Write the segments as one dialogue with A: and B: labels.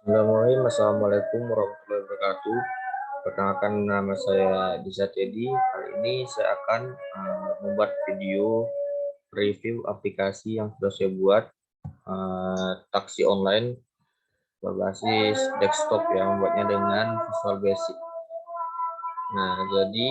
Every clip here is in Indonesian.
A: Bismillahirrahmanirrahim. Assalamualaikum warahmatullahi wabarakatuh. Perkenalkan, nama saya Diza Teddy. Kali ini saya akan membuat video review aplikasi yang sudah saya buat, taksi online berbasis desktop, yang membuatnya dengan Visual Basic. Nah, jadi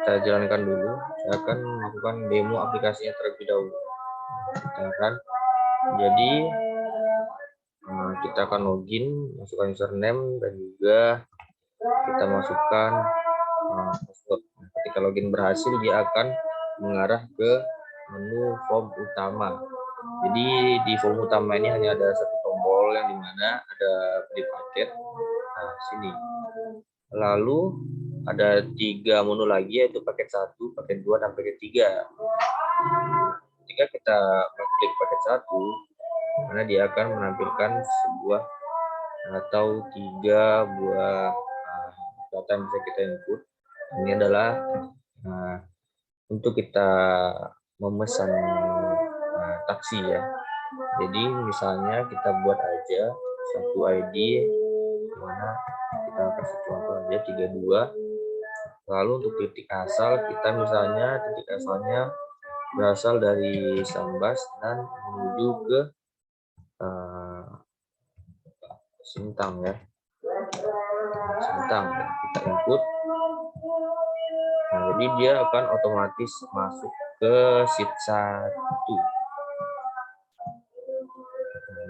A: kita jalankan dulu. Saya akan melakukan demo aplikasinya terlebih dahulu. Jadi kita akan login, masukkan username dan juga kita masukkan password. Ketika login berhasil, dia akan mengarah ke menu form utama. Jadi di form utama ini hanya ada satu tombol yang dimana ada beli paket. Nah, sini. Lalu ada 3 menu lagi, yaitu paket 1, paket 2, dan paket 3. Ketika kita mengklik paket 1, karena dia akan menampilkan sebuah atau 3 buah data yang bisa kita input. Ini adalah untuk kita memesan taksi ya. Jadi misalnya kita buat aja satu ID, dimana kita kasih contoh aja 32. Lalu untuk titik asal, kita misalnya titik asalnya berasal dari Sambas dan menuju ke Sintang ya. Sintang, kita input. Nah, jadi dia akan otomatis masuk ke sheet 1.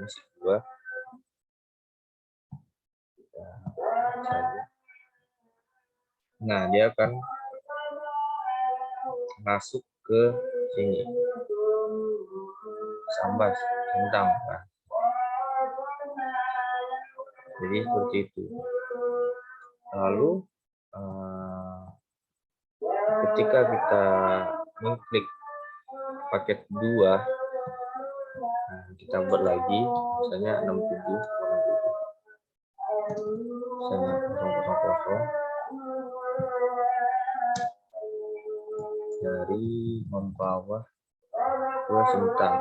A: Ini sheet 2. Nah, dia akan masuk ke sini. Sambas, Sintang. Nah, jadi seperti itu. Lalu ketika kita mengklik paket 2, kita buat lagi misalnya 67, misalnya 000 dari Mempawah ke Sintang.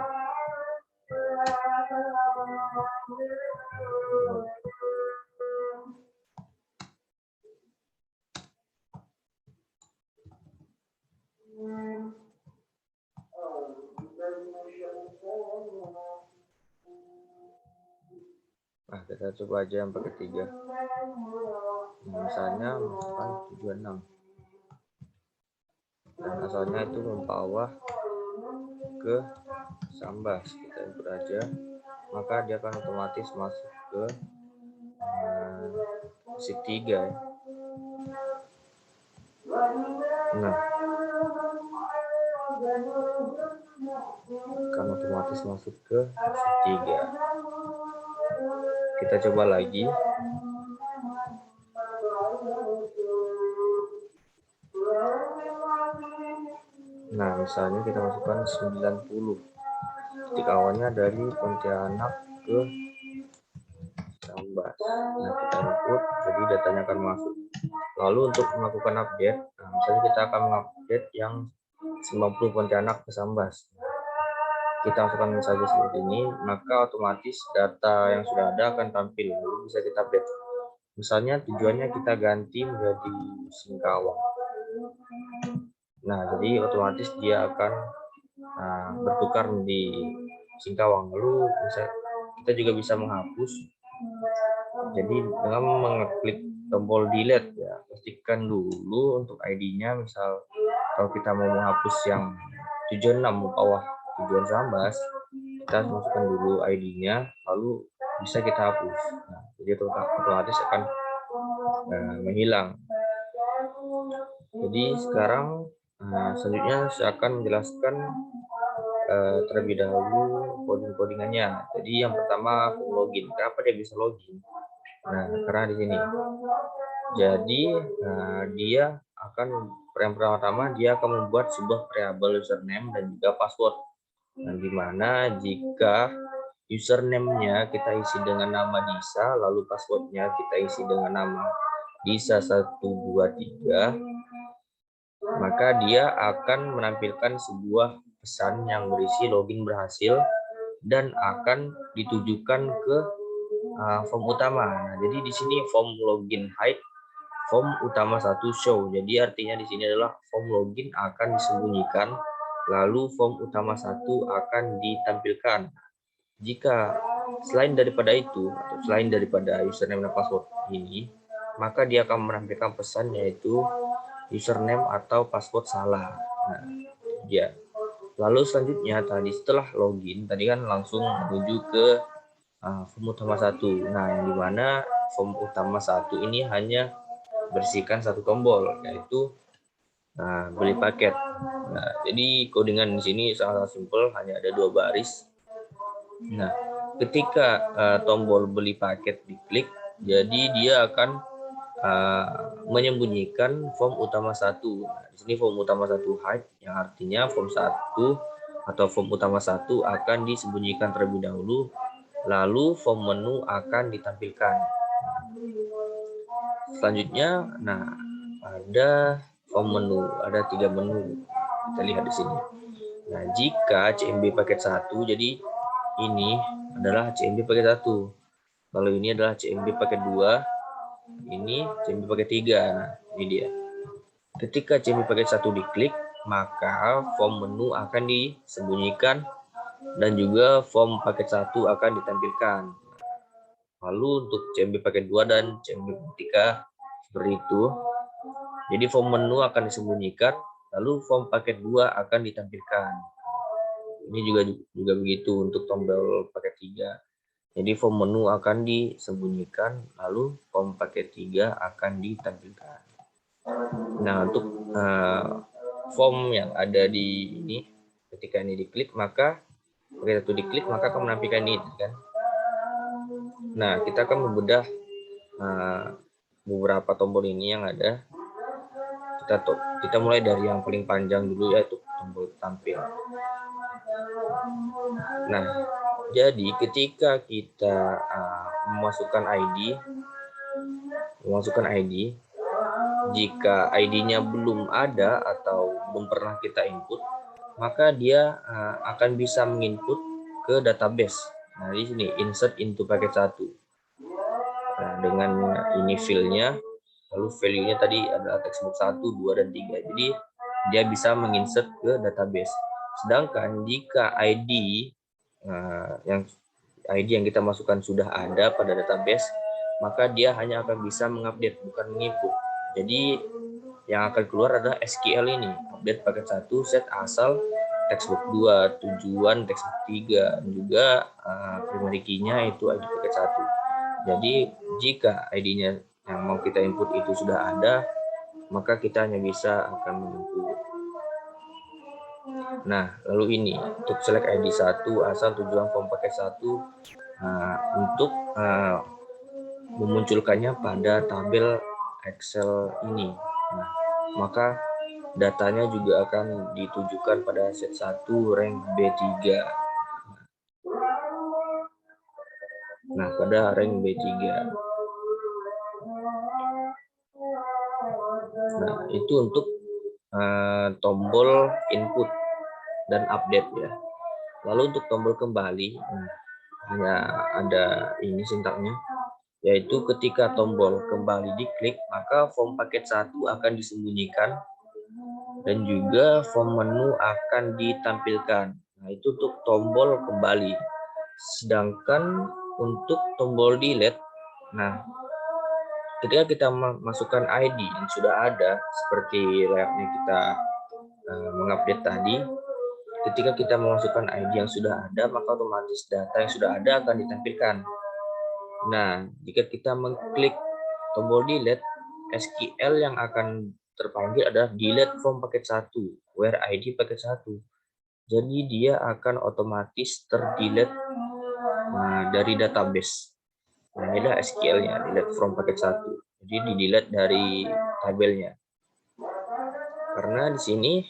A: Nah, kita coba aja yang pakai 3. Nah, misalnya masukkan 76. Dan asalnya itu Mempawah ke Sambas. Kita input aja, maka dia akan otomatis masuk ke sheet 3. Nah, akan otomatis masuk ke sheet 3. Kita coba lagi. Nah, misalnya kita masukkan 90. Titik awalnya dari Pontianak ke Sambas. Nah, kita input, jadi datanya akan masuk. Lalu untuk melakukan update, misalnya kita akan mengupdate yang 90 Pontianak ke Sambas. Kita masukkan saja seperti ini, maka otomatis data yang sudah ada akan tampil, lalu bisa kita update. Misalnya tujuannya kita ganti menjadi Singkawang. Nah, jadi otomatis dia akan bertukar di Singkawang. Lalu kita juga bisa menghapus. Jadi dengan mengeklik tombol delete ya, pastikan dulu untuk ID-nya. Misal kalau kita mau menghapus yang 76 Mempawah tujuan Sambas, kita masukkan dulu ID-nya, lalu bisa kita hapus. Nah, jadi otomatis akan menghilang. Jadi sekarang selanjutnya saya akan menjelaskan terlebih dahulu coding-codingannya. Jadi yang pertama login. Kenapa dia bisa login? Nah, karena di sini. Jadi dia akan yang pertama dia akan membuat sebuah variabel username dan juga password. Nah, dimana jika username-nya kita isi dengan nama Disa, lalu passwordnya kita isi dengan nama Disa 123, maka dia akan menampilkan sebuah pesan yang berisi login berhasil dan akan ditujukan ke form utama. Nah, jadi di sini form login hide, form utama 1 show. Jadi artinya di sini adalah form login akan disembunyikan, lalu form utama 1 akan ditampilkan. Jika selain daripada itu, atau selain daripada username dan password ini, maka dia akan menampilkan pesan yaitu username atau password salah. Nah, ya. Lalu selanjutnya tadi setelah login, tadi kan langsung menuju ke form utama 1. Nah, yang dimana form utama 1 ini hanya bersihkan satu tombol, yaitu beli paket. Nah, jadi codingan di sini sangat simpel, hanya ada 2 baris. Nah, ketika tombol beli paket diklik, jadi dia akan menyembunyikan form utama 1. Nah, di sini form utama 1 hide, yang artinya form 1 atau form utama 1 akan disembunyikan terlebih dahulu, lalu form menu akan ditampilkan. Selanjutnya, nah ada form menu, ada 3 menu. Kita lihat di sini. Nah, jika CMB paket 1, jadi ini adalah CMB paket 1. Lalu ini adalah CMB paket 2. Ini CMB paket 3. Nah, ini dia. Ketika CMB paket 1 diklik, maka form menu akan disembunyikan dan juga form paket 1 akan ditampilkan. Lalu untuk CMB paket 2 dan CMB paket 3 seperti itu. Jadi form menu akan disembunyikan, lalu form paket 2 akan ditampilkan. Ini juga begitu untuk tombol paket 3. Jadi form menu akan disembunyikan, lalu form paket 3 akan ditampilkan. Nah, untuk form yang ada di ini, ketika ini diklik, maka paket 1 diklik, maka akan menampilkan ini, kan? Nah, kita akan membedah beberapa tombol ini yang ada. Kita mulai dari yang paling panjang dulu, yaitu tombol tampil. Nah, jadi ketika kita memasukkan ID, jika ID-nya belum ada atau belum pernah kita input, maka dia akan bisa menginput ke database. Nah, di sini insert into paket 1. Nah, dengan ini fill-nya, lalu value-nya tadi adalah textbook 1, 2, dan 3. Jadi dia bisa menginsert ke database. Sedangkan jika ID yang kita masukkan sudah ada pada database, maka dia hanya akan bisa mengupdate, bukan menginput. Jadi yang akan keluar adalah SQL ini, update paket 1, set asal, textbook 2, tujuan textbook 3, dan juga primary key-nya itu ID paket 1. Jadi jika ID-nya yang mau kita input itu sudah ada, maka kita hanya bisa akan menginput. Nah, lalu ini untuk select ID 1 asal tujuan form paket 1 untuk memunculkannya pada tabel Excel ini. Nah, maka datanya juga akan ditujukan pada set 1 rank B3. Nah, pada rank B3. Nah, itu untuk tombol input dan update ya. Lalu untuk tombol kembali, hanya ada ini sintaknya, yaitu ketika tombol kembali diklik, maka form paket 1 akan disembunyikan dan juga form menu akan ditampilkan. Nah, itu untuk tombol kembali. Sedangkan untuk tombol delete, nah ketika kita masukkan ID yang sudah ada, seperti layaknya kita mengupdate tadi, ketika kita memasukkan ID yang sudah ada, maka otomatis data yang sudah ada akan ditampilkan. Nah, jika kita mengklik tombol delete, SQL yang akan terpanggil adalah delete from paket 1, where ID paket 1. Jadi dia akan otomatis terdelete dari database. Nah, ini adalah SQL-nya, delete from paket 1. Jadi di-delete dari tabelnya. Karena di sini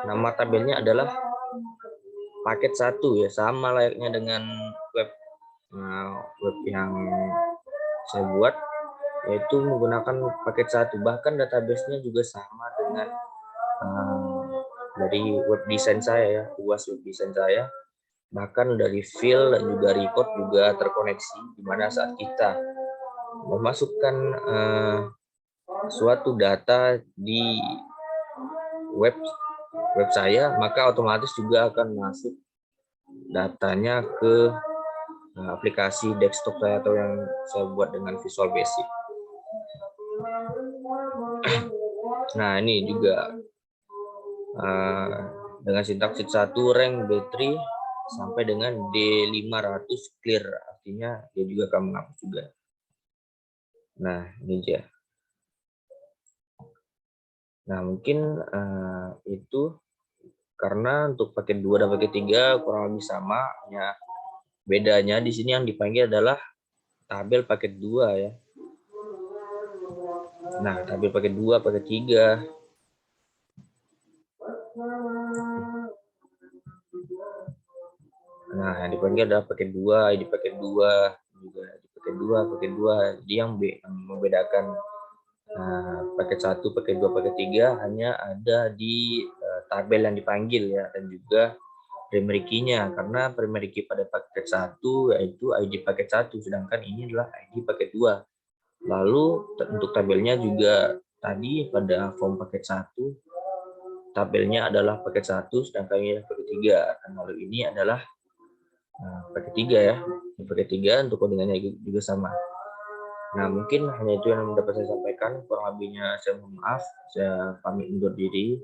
A: nama tabelnya adalah paket 1 ya, sama layaknya dengan web yang saya buat. yaitu menggunakan paket satu. Bahkan database-nya juga sama dengan dari web design saya ya, UAS web design saya. Bahkan dari file dan juga record juga terkoneksi, di mana saat kita memasukkan suatu data di web saya, maka otomatis juga akan masuk datanya ke aplikasi desktop saya atau yang saya buat dengan Visual Basic. Nah, ini juga dengan sintaksis 1 rank B3 sampai dengan D500 clear, artinya dia juga akan menghapus juga. Nah, ini dia. Nah, mungkin itu karena untuk paket 2 dan paket 3 kurang lebih sama, ya. Bedanya di sini yang dipanggil adalah tabel paket 2 ya. Nah, tabel paket 2, paket 3. Nah, yang dipanggil adalah paket 2, ID paket 2, juga di paket 2, paket 2. Jadi yang membedakan paket 1, paket 2, paket 3 hanya ada di tabel yang dipanggil ya, dan juga primary key-nya, karena primary key pada paket 1 yaitu ID paket 1, sedangkan ini adalah ID paket 2. Lalu untuk tabelnya juga tadi pada form paket 1 tabelnya adalah paket 1, sedangkan ini adalah paket 3. Dan lalu ini adalah paket 3 ya. Paket 3 untuk codingannya juga sama. Nah, mungkin hanya itu yang dapat saya sampaikan. Kurang lebihnya saya mohon maaf. Saya pamit undur diri.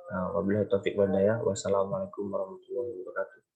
A: Wabillahi taufiq wal hidayah. Wassalamualaikum warahmatullahi wabarakatuh.